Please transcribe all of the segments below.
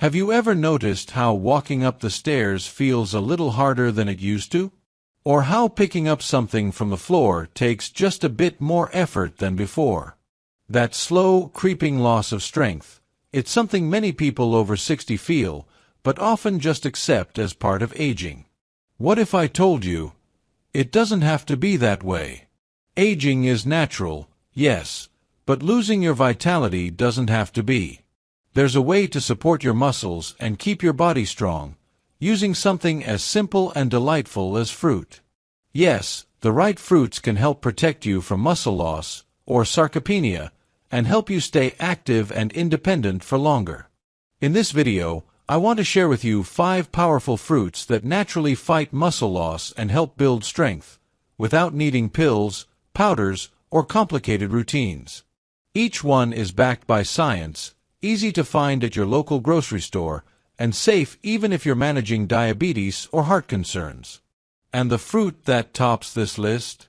Have you ever noticed how walking up the stairs feels a little harder than it used to? Or how picking up something from the floor takes just a bit more effort than before? That slow, creeping loss of strength, it's something many people over 60 feel, but often just accept as part of aging. What if I told you, it doesn't have to be that way? Aging is natural, yes, but losing your vitality doesn't have to be. There's a way to support your muscles and keep your body strong, using something as simple and delightful as fruit. Yes, the right fruits can help protect you from muscle loss, or sarcopenia, and help you stay active and independent for longer. In this video, I want to share with you 5 powerful fruits that naturally fight muscle loss and help build strength, without needing pills, powders, or complicated routines. Each one is backed by science, easy to find at your local grocery store, and safe even if you're managing diabetes or heart concerns. And the fruit that tops this list?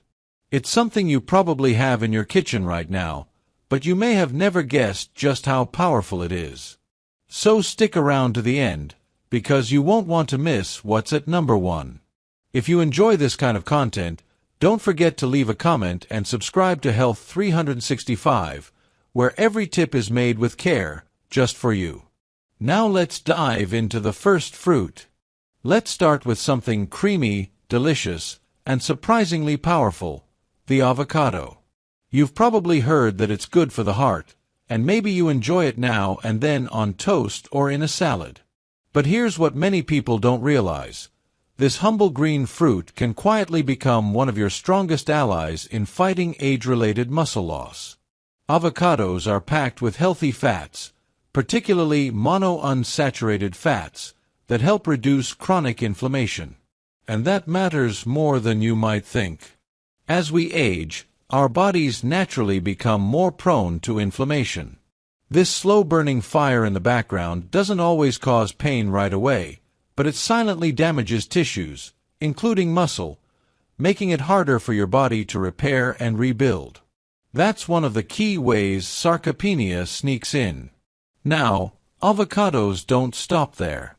It's something you probably have in your kitchen right now, but you may have never guessed just how powerful it is. So stick around to the end, because you won't want to miss what's at number 1. If you enjoy this kind of content, don't forget to leave a comment and subscribe to Health 365, where every tip is made with care, just for you. Now let's dive into the first fruit. Let's start with something creamy, delicious, and surprisingly powerful: the avocado. You've probably heard that it's good for the heart, and maybe you enjoy it now and then on toast or in a salad. But here's what many people don't realize. This humble green fruit can quietly become one of your strongest allies in fighting age-related muscle loss. Avocados are packed with healthy fats, particularly monounsaturated fats, that help reduce chronic inflammation. And that matters more than you might think. As we age, our bodies naturally become more prone to inflammation. This slow-burning fire in the background doesn't always cause pain right away, but it silently damages tissues, including muscle, making it harder for your body to repair and rebuild. That's one of the key ways sarcopenia sneaks in. Now, avocados don't stop there.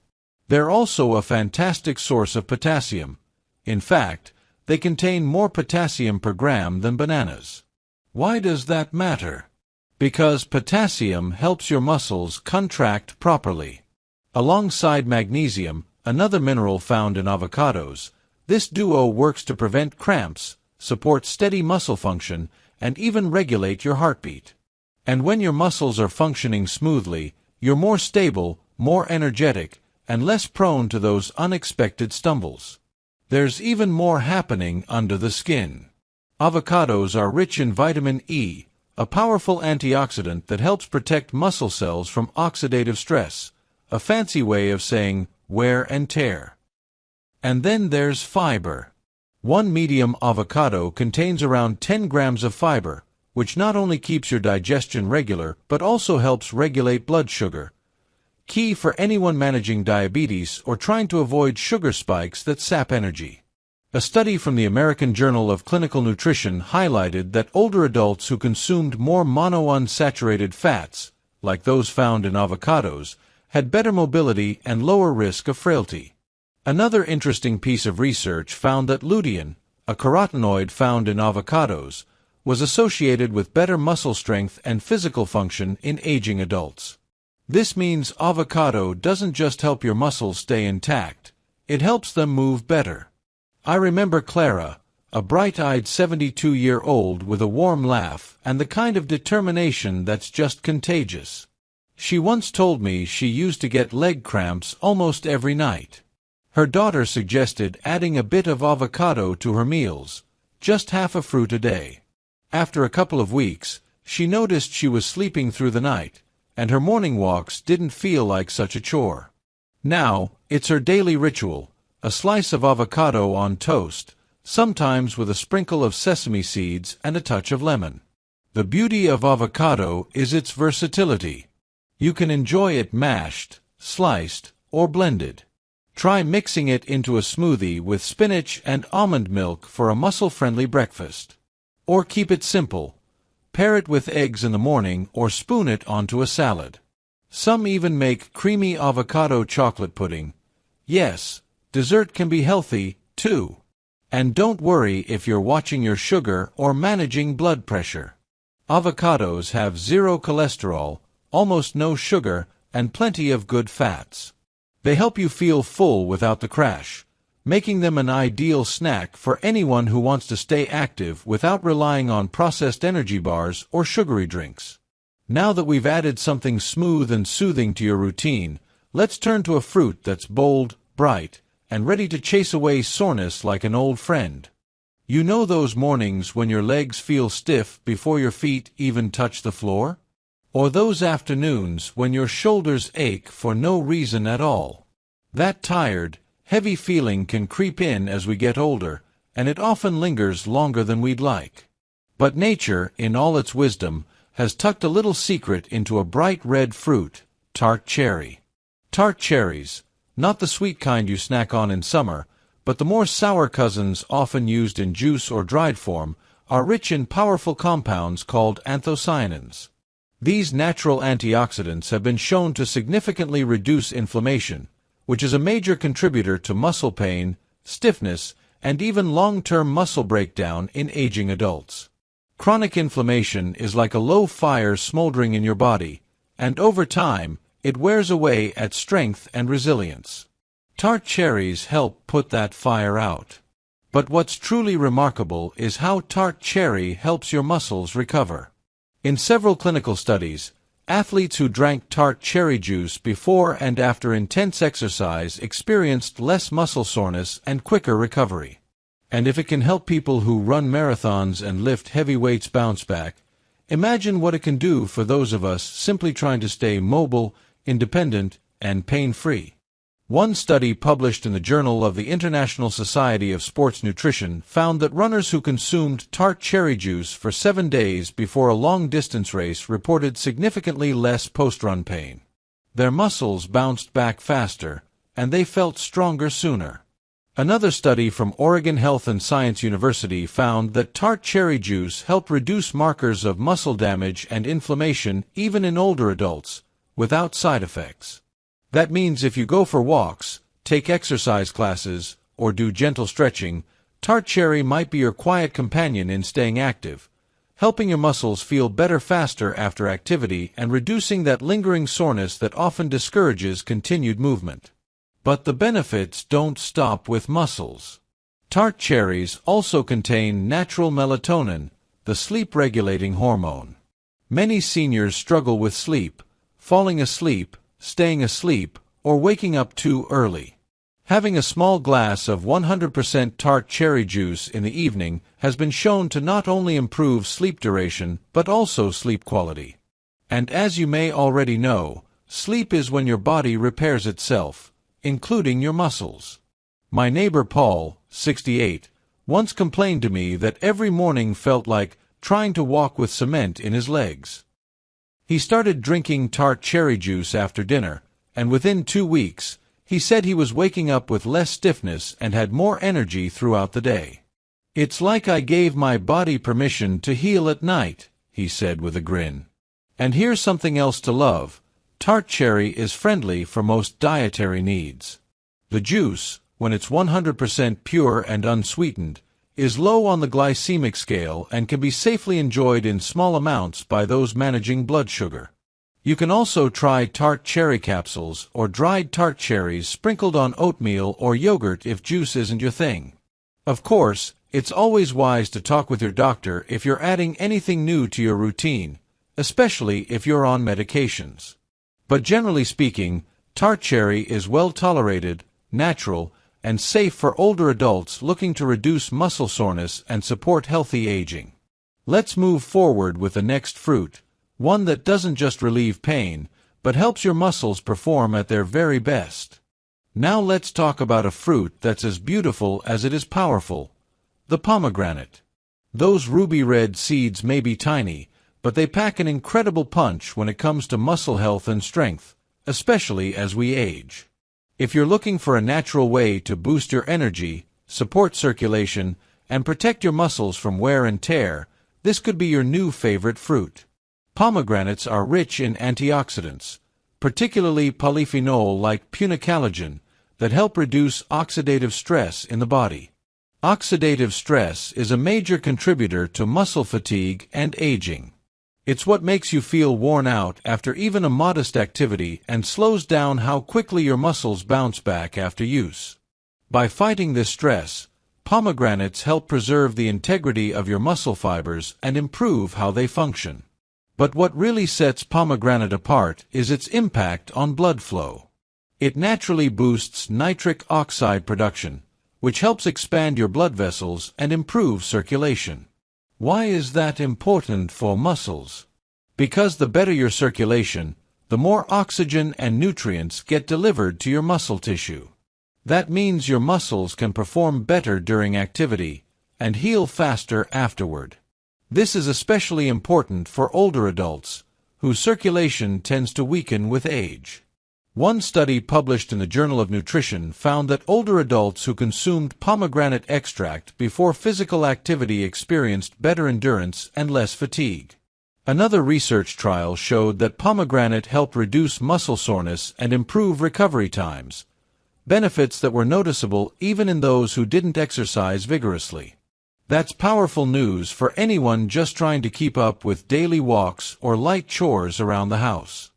They're also a fantastic source of potassium. In fact, they contain more potassium per gram than bananas. Why does that matter? Because potassium helps your muscles contract properly. Alongside magnesium, another mineral found in avocados, this duo works to prevent cramps, support steady muscle function, and even regulate your heartbeat. And when your muscles are functioning smoothly, you're more stable, more energetic, and less prone to those unexpected stumbles. There's even more happening under the skin. Avocados are rich in vitamin E, a powerful antioxidant that helps protect muscle cells from oxidative stress, a fancy way of saying wear and tear. And then there's fiber. One medium avocado contains around 10 grams of fiber, which not only keeps your digestion regular but also helps regulate blood sugar, key for anyone managing diabetes or trying to avoid sugar spikes that sap energy. A study from the American Journal of Clinical Nutrition highlighted that older adults who consumed more monounsaturated fats, like those found in avocados, had better mobility and lower risk of frailty. Another interesting piece of research found that lutein, a carotenoid found in avocados, was associated with better muscle strength and physical function in aging adults. This means avocado doesn't just help your muscles stay intact, it helps them move better. I remember Clara, a bright-eyed 72-year-old with a warm laugh and the kind of determination that's just contagious. She once told me she used to get leg cramps almost every night. Her daughter suggested adding a bit of avocado to her meals, just half a fruit a day. After a couple of weeks, she noticed she was sleeping through the night, and her morning walks didn't feel like such a chore. Now, it's her daily ritual, a slice of avocado on toast, sometimes with a sprinkle of sesame seeds and a touch of lemon. The beauty of avocado is its versatility. You can enjoy it mashed, sliced, or blended. Try mixing it into a smoothie with spinach and almond milk for a muscle-friendly breakfast. Or keep it simple. Pair it with eggs in the morning or spoon it onto a salad. Some even make creamy avocado chocolate pudding. Yes, dessert can be healthy, too. And don't worry if you're watching your sugar or managing blood pressure. Avocados have zero cholesterol, almost no sugar, and plenty of good fats. They help you feel full without the crash, making them an ideal snack for anyone who wants to stay active without relying on processed energy bars or sugary drinks. Now that we've added something smooth and soothing to your routine, let's turn to a fruit that's bold, bright, and ready to chase away soreness like an old friend. You know those mornings when your legs feel stiff before your feet even touch the floor? Or those afternoons when your shoulders ache for no reason at all? That tired, heavy feeling can creep in as we get older, and it often lingers longer than we'd like. But nature, in all its wisdom, has tucked a little secret into a bright red fruit, tart cherry. Tart cherries, not the sweet kind you snack on in summer, but the more sour cousins often used in juice or dried form, are rich in powerful compounds called anthocyanins. These natural antioxidants have been shown to significantly reduce inflammation, which is a major contributor to muscle pain, stiffness, and even long-term muscle breakdown in aging adults. Chronic inflammation is like a low fire smoldering in your body, and over time, it wears away at strength and resilience. Tart cherries help put that fire out. But what's truly remarkable is how tart cherry helps your muscles recover. In several clinical studies, athletes who drank tart cherry juice before and after intense exercise experienced less muscle soreness and quicker recovery. And if it can help people who run marathons and lift heavy weights bounce back, imagine what it can do for those of us simply trying to stay mobile, independent, and pain-free. One study published in the Journal of the International Society of Sports Nutrition found that runners who consumed tart cherry juice for 7 days before a long-distance race reported significantly less post-run pain. Their muscles bounced back faster, and they felt stronger sooner. Another study from Oregon Health and Science University found that tart cherry juice helped reduce markers of muscle damage and inflammation even in older adults, without side effects. That means if you go for walks, take exercise classes, or do gentle stretching, tart cherry might be your quiet companion in staying active, helping your muscles feel better faster after activity and reducing that lingering soreness that often discourages continued movement. But the benefits don't stop with muscles. Tart cherries also contain natural melatonin, the sleep-regulating hormone. Many seniors struggle with sleep, falling asleep, staying asleep, or waking up too early. Having a small glass of 100% tart cherry juice in the evening has been shown to not only improve sleep duration but also sleep quality. And as you may already know, sleep is when your body repairs itself, including your muscles. My neighbor Paul, 68, once complained to me that every morning felt like trying to walk with cement in his legs. He started drinking tart cherry juice after dinner, and within 2 weeks, he said he was waking up with less stiffness and had more energy throughout the day. "It's like I gave my body permission to heal at night," he said with a grin. And here's something else to love. Tart cherry is friendly for most dietary needs. The juice, when it's 100% pure and unsweetened, is low on the glycemic scale and can be safely enjoyed in small amounts by those managing blood sugar. You can also try tart cherry capsules or dried tart cherries sprinkled on oatmeal or yogurt if juice isn't your thing. Of course, it's always wise to talk with your doctor if you're adding anything new to your routine, especially if you're on medications. But generally speaking, tart cherry is well tolerated, natural, and safe for older adults looking to reduce muscle soreness and support healthy aging. Let's move forward with the next fruit, one that doesn't just relieve pain, but helps your muscles perform at their very best. Now let's talk about a fruit that's as beautiful as it is powerful, the pomegranate. Those ruby red seeds may be tiny, but they pack an incredible punch when it comes to muscle health and strength, especially as we age. If you're looking for a natural way to boost your energy, support circulation, and protect your muscles from wear and tear, this could be your new favorite fruit. Pomegranates are rich in antioxidants, particularly polyphenol like punicalagin, that help reduce oxidative stress in the body. Oxidative stress is a major contributor to muscle fatigue and aging. It's what makes you feel worn out after even a modest activity and slows down how quickly your muscles bounce back after use. By fighting this stress, pomegranates help preserve the integrity of your muscle fibers and improve how they function. But what really sets pomegranate apart is its impact on blood flow. It naturally boosts nitric oxide production, which helps expand your blood vessels and improve circulation. Why is that important for muscles? Because the better your circulation, the more oxygen and nutrients get delivered to your muscle tissue. That means your muscles can perform better during activity and heal faster afterward. This is especially important for older adults, whose circulation tends to weaken with age. One study published in the Journal of Nutrition found that older adults who consumed pomegranate extract before physical activity experienced better endurance and less fatigue. Another research trial showed that pomegranate helped reduce muscle soreness and improve recovery times, benefits that were noticeable even in those who didn't exercise vigorously. That's powerful news for anyone just trying to keep up with daily walks or light chores around the house.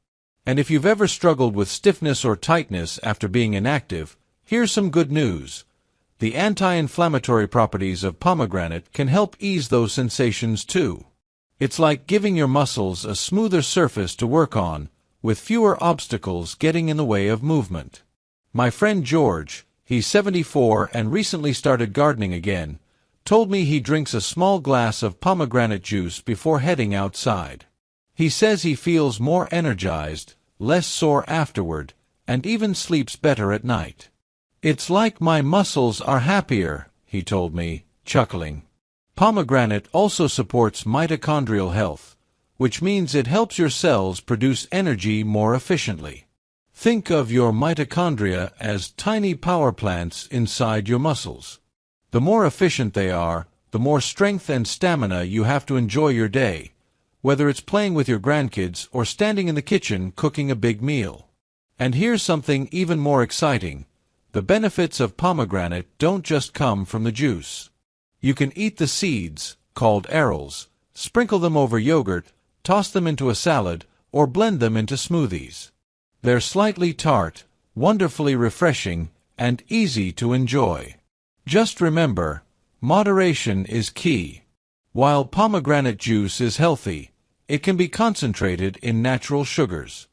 And if you've ever struggled with stiffness or tightness after being inactive, here's some good news. The anti-inflammatory properties of pomegranate can help ease those sensations too. It's like giving your muscles a smoother surface to work on, with fewer obstacles getting in the way of movement. My friend George, he's 74 and recently started gardening again, told me he drinks a small glass of pomegranate juice before heading outside. He says he feels more energized, less sore afterward, and even sleeps better at night. It's like my muscles are happier, he told me, chuckling. Pomegranate also supports mitochondrial health, which means it helps your cells produce energy more efficiently. Think of your mitochondria as tiny power plants inside your muscles. The more efficient they are, the more strength and stamina you have to enjoy your day, whether it's playing with your grandkids or standing in the kitchen cooking a big meal. And here's something even more exciting. The benefits of pomegranate don't just come from the juice. You can eat the seeds, called arils, sprinkle them over yogurt, toss them into a salad, or blend them into smoothies. They're slightly tart, wonderfully refreshing, and easy to enjoy. Just remember, moderation is key. While pomegranate juice is healthy, it can be concentrated in natural sugars.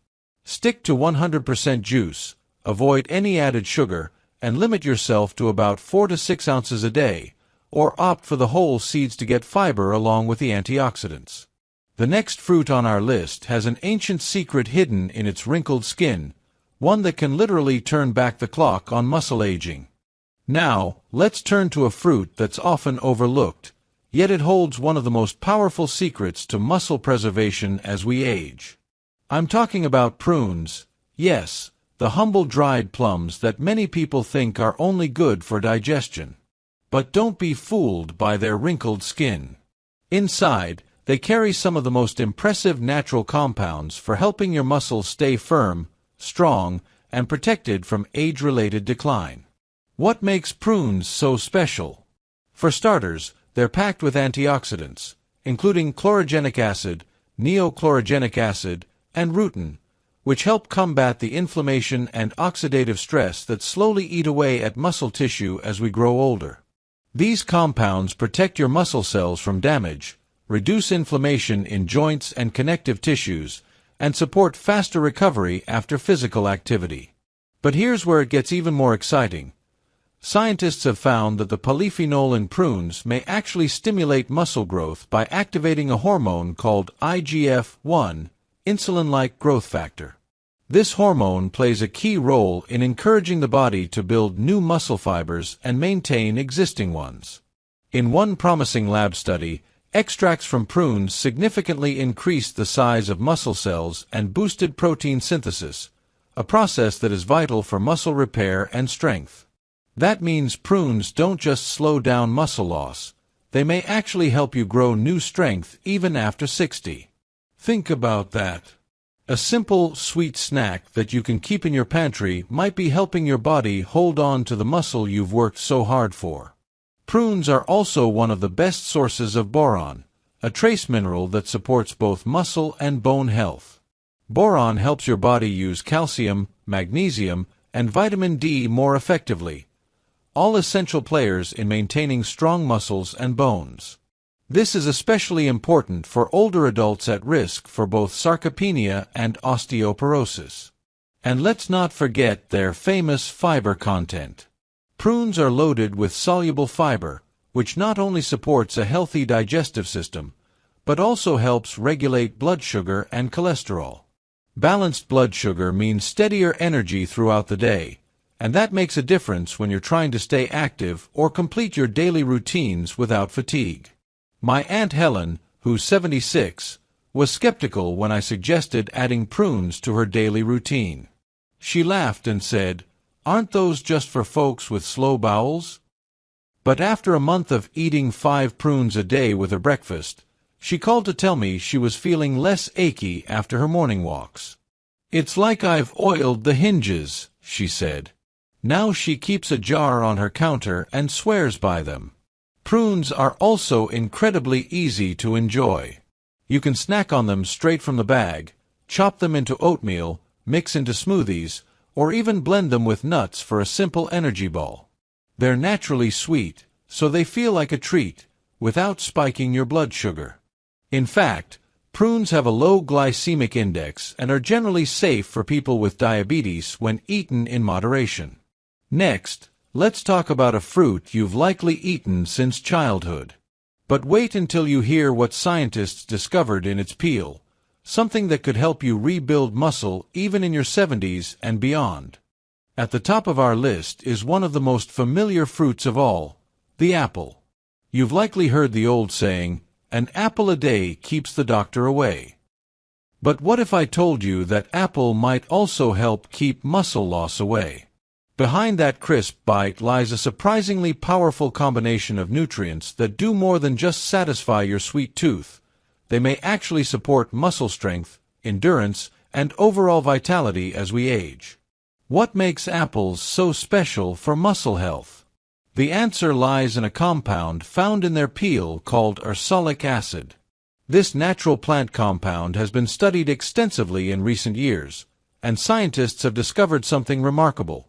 Stick to 100% juice, avoid any added sugar, and limit yourself to about 4 to 6 ounces a day, or opt for the whole seeds to get fiber along with the antioxidants. The next fruit on our list has an ancient secret hidden in its wrinkled skin, one that can literally turn back the clock on muscle aging. Now, let's turn to a fruit that's often overlooked, yet it holds one of the most powerful secrets to muscle preservation as we age. I'm talking about prunes, yes, the humble dried plums that many people think are only good for digestion. But don't be fooled by their wrinkled skin. Inside, they carry some of the most impressive natural compounds for helping your muscles stay firm, strong, and protected from age-related decline. What makes prunes so special? For starters, they're packed with antioxidants, including chlorogenic acid, neochlorogenic acid, and rutin, which help combat the inflammation and oxidative stress that slowly eat away at muscle tissue as we grow older. These compounds protect your muscle cells from damage, reduce inflammation in joints and connective tissues, and support faster recovery after physical activity. But here's where it gets even more exciting. Scientists have found that the polyphenol in prunes may actually stimulate muscle growth by activating a hormone called IGF-1, insulin-like growth factor. This hormone plays a key role in encouraging the body to build new muscle fibers and maintain existing ones. In one promising lab study, extracts from prunes significantly increased the size of muscle cells and boosted protein synthesis, a process that is vital for muscle repair and strength. That means prunes don't just slow down muscle loss, they may actually help you grow new strength even after 60. Think about that. A simple, sweet snack that you can keep in your pantry might be helping your body hold on to the muscle you've worked so hard for. Prunes are also one of the best sources of boron, a trace mineral that supports both muscle and bone health. Boron helps your body use calcium, magnesium, and vitamin D more effectively, all essential players in maintaining strong muscles and bones. This is especially important for older adults at risk for both sarcopenia and osteoporosis. And let's not forget their famous fiber content. Prunes are loaded with soluble fiber, which not only supports a healthy digestive system, but also helps regulate blood sugar and cholesterol. Balanced blood sugar means steadier energy throughout the day, and that makes a difference when you're trying to stay active or complete your daily routines without fatigue. My Aunt Helen, who's 76, was skeptical when I suggested adding prunes to her daily routine. She laughed and said, "Aren't those just for folks with slow bowels?" But after a month of eating 5 prunes a day with her breakfast, she called to tell me she was feeling less achy after her morning walks. "It's like I've oiled the hinges," she said. Now she keeps a jar on her counter and swears by them. Prunes are also incredibly easy to enjoy. You can snack on them straight from the bag, chop them into oatmeal, mix into smoothies, or even blend them with nuts for a simple energy ball. They're naturally sweet, so they feel like a treat, without spiking your blood sugar. In fact, prunes have a low glycemic index and are generally safe for people with diabetes when eaten in moderation. Next, let's talk about a fruit you've likely eaten since childhood. But wait until you hear what scientists discovered in its peel, something that could help you rebuild muscle even in your 70s and beyond. At the top of our list is one of the most familiar fruits of all, the apple. You've likely heard the old saying, "An apple a day keeps the doctor away." But what if I told you that apple might also help keep muscle loss away? Behind that crisp bite lies a surprisingly powerful combination of nutrients that do more than just satisfy your sweet tooth. They may actually support muscle strength, endurance, and overall vitality as we age. What makes apples so special for muscle health? The answer lies in a compound found in their peel called ursolic acid. This natural plant compound has been studied extensively in recent years, and scientists have discovered something remarkable.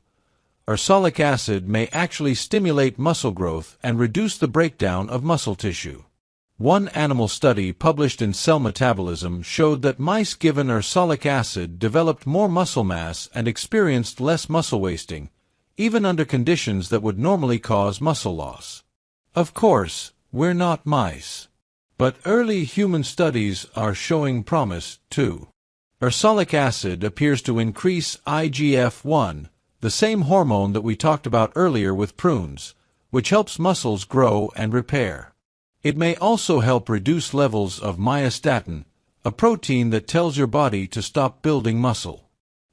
Ursolic acid may actually stimulate muscle growth and reduce the breakdown of muscle tissue. One animal study published in Cell Metabolism showed that mice given ursolic acid developed more muscle mass and experienced less muscle wasting, even under conditions that would normally cause muscle loss. Of course, we're not mice. But early human studies are showing promise, too. Ursolic acid appears to increase IGF-1, the same hormone that we talked about earlier with prunes, which helps muscles grow and repair. It may also help reduce levels of myostatin, a protein that tells your body to stop building muscle.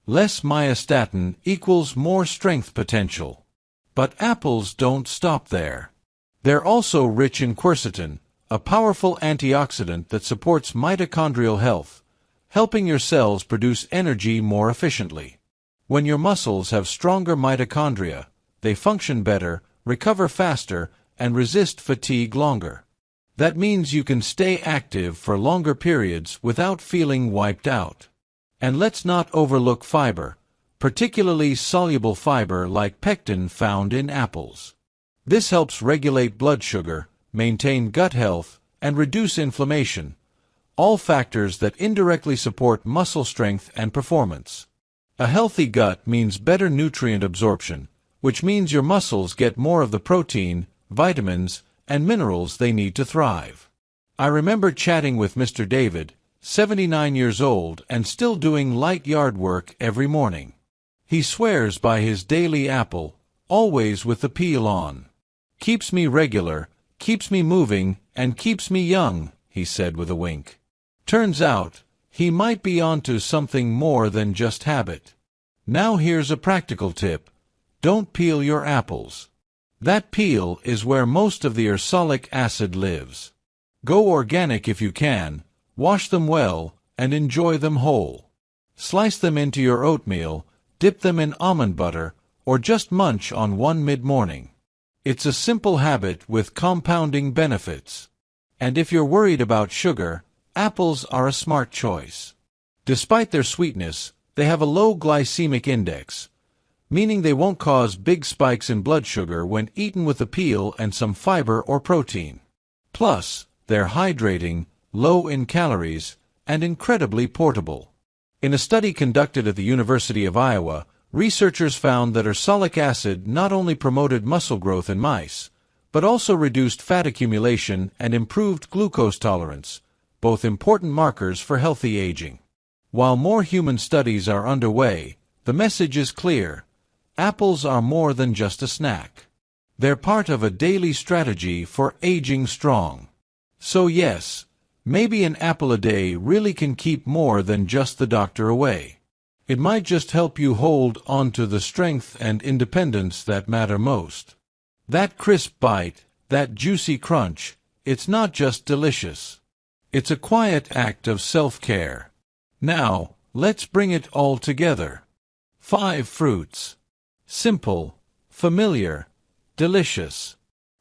Less myostatin equals more strength potential. But apples don't stop there. They're also rich in quercetin, a powerful antioxidant that supports mitochondrial health, helping your cells produce energy more efficiently. When your muscles have stronger mitochondria, they function better, recover faster, and resist fatigue longer. That means you can stay active for longer periods without feeling wiped out. And let's not overlook fiber, particularly soluble fiber like pectin found in apples. This helps regulate blood sugar, maintain gut health, and reduce inflammation, all factors that indirectly support muscle strength and performance. A healthy gut means better nutrient absorption, which means your muscles get more of the protein, vitamins, and minerals they need to thrive. I remember chatting with Mr. David, 79 years old and still doing light yard work every morning. He swears by his daily apple, always with the peel on. "Keeps me regular, keeps me moving, and keeps me young," he said with a wink. Turns out, he might be onto something more than just habit. Now here's a practical tip. Don't peel your apples. That peel is where most of the ursolic acid lives. Go organic if you can, wash them well, and enjoy them whole. Slice them into your oatmeal, dip them in almond butter, or just munch on one mid-morning. It's a simple habit with compounding benefits. And if you're worried about sugar, apples are a smart choice. Despite their sweetness, they have a low glycemic index, meaning they won't cause big spikes in blood sugar when eaten with a peel and some fiber or protein. Plus, they're hydrating, low in calories, and incredibly portable. In a study conducted at the University of Iowa, researchers found that ursolic acid not only promoted muscle growth in mice, but also reduced fat accumulation and improved glucose tolerance, both important markers for healthy aging. While more human studies are underway, the message is clear. Apples are more than just a snack. They're part of a daily strategy for aging strong. So yes, maybe an apple a day really can keep more than just the doctor away. It might just help you hold on to the strength and independence that matter most. That crisp bite, that juicy crunch, it's not just delicious. It's a quiet act of self-care. Now, let's bring it all together. 5 fruits. Simple, familiar, delicious.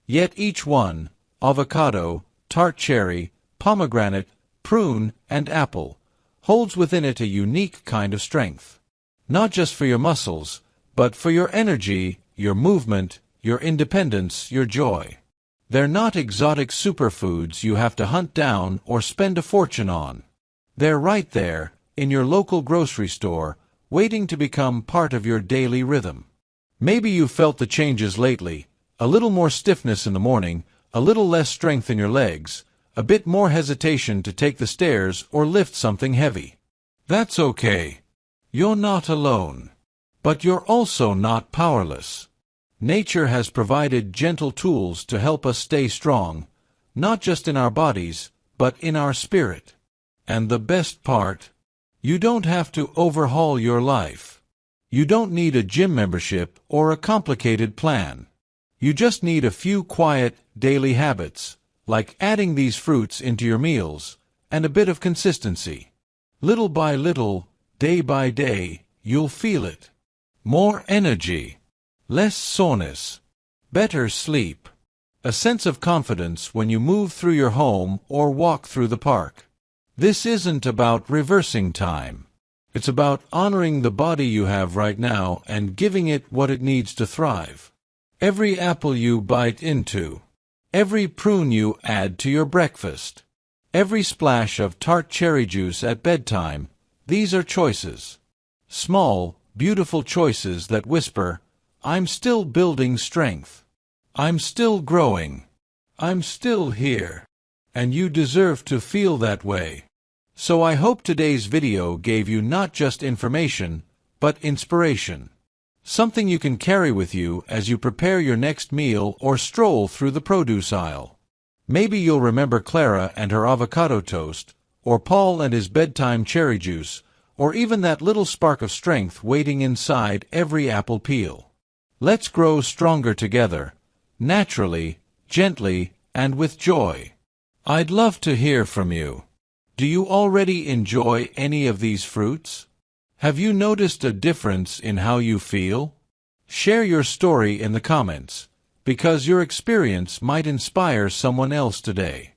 Yet each one, avocado, tart cherry, pomegranate, prune, and apple, holds within it a unique kind of strength. Not just for your muscles, but for your energy, your movement, your independence, your joy. They're not exotic superfoods you have to hunt down or spend a fortune on. They're right there, in your local grocery store, waiting to become part of your daily rhythm. Maybe you've felt the changes lately, a little more stiffness in the morning, a little less strength in your legs, a bit more hesitation to take the stairs or lift something heavy. That's okay. You're not alone. But you're also not powerless. Nature has provided gentle tools to help us stay strong, not just in our bodies, but in our spirit. And the best part? You don't have to overhaul your life. You don't need a gym membership or a complicated plan. You just need a few quiet, daily habits, like adding these fruits into your meals, and a bit of consistency. Little by little, day by day, you'll feel it. More energy, less soreness, better sleep, a sense of confidence when you move through your home or walk through the park. This isn't about reversing time. It's about honoring the body you have right now and giving it what it needs to thrive. Every apple you bite into, every prune you add to your breakfast, every splash of tart cherry juice at bedtime, these are choices. Small, beautiful choices that whisper, I'm still building strength. I'm still growing. I'm still here. And you deserve to feel that way. So I hope today's video gave you not just information, but inspiration. Something you can carry with you as you prepare your next meal or stroll through the produce aisle. Maybe you'll remember Clara and her avocado toast, or Paul and his bedtime cherry juice, or even that little spark of strength waiting inside every apple peel. Let's grow stronger together, naturally, gently, and with joy. I'd love to hear from you. Do you already enjoy any of these fruits? Have you noticed a difference in how you feel? Share your story in the comments, because your experience might inspire someone else today.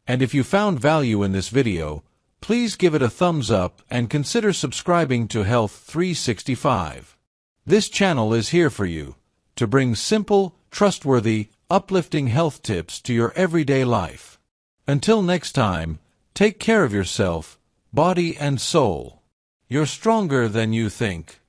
And if you found value in this video, please give it a thumbs up and consider subscribing to Health 365. This channel is here for you, to bring simple, trustworthy, uplifting health tips to your everyday life. Until next time, take care of yourself, body and soul. You're stronger than you think.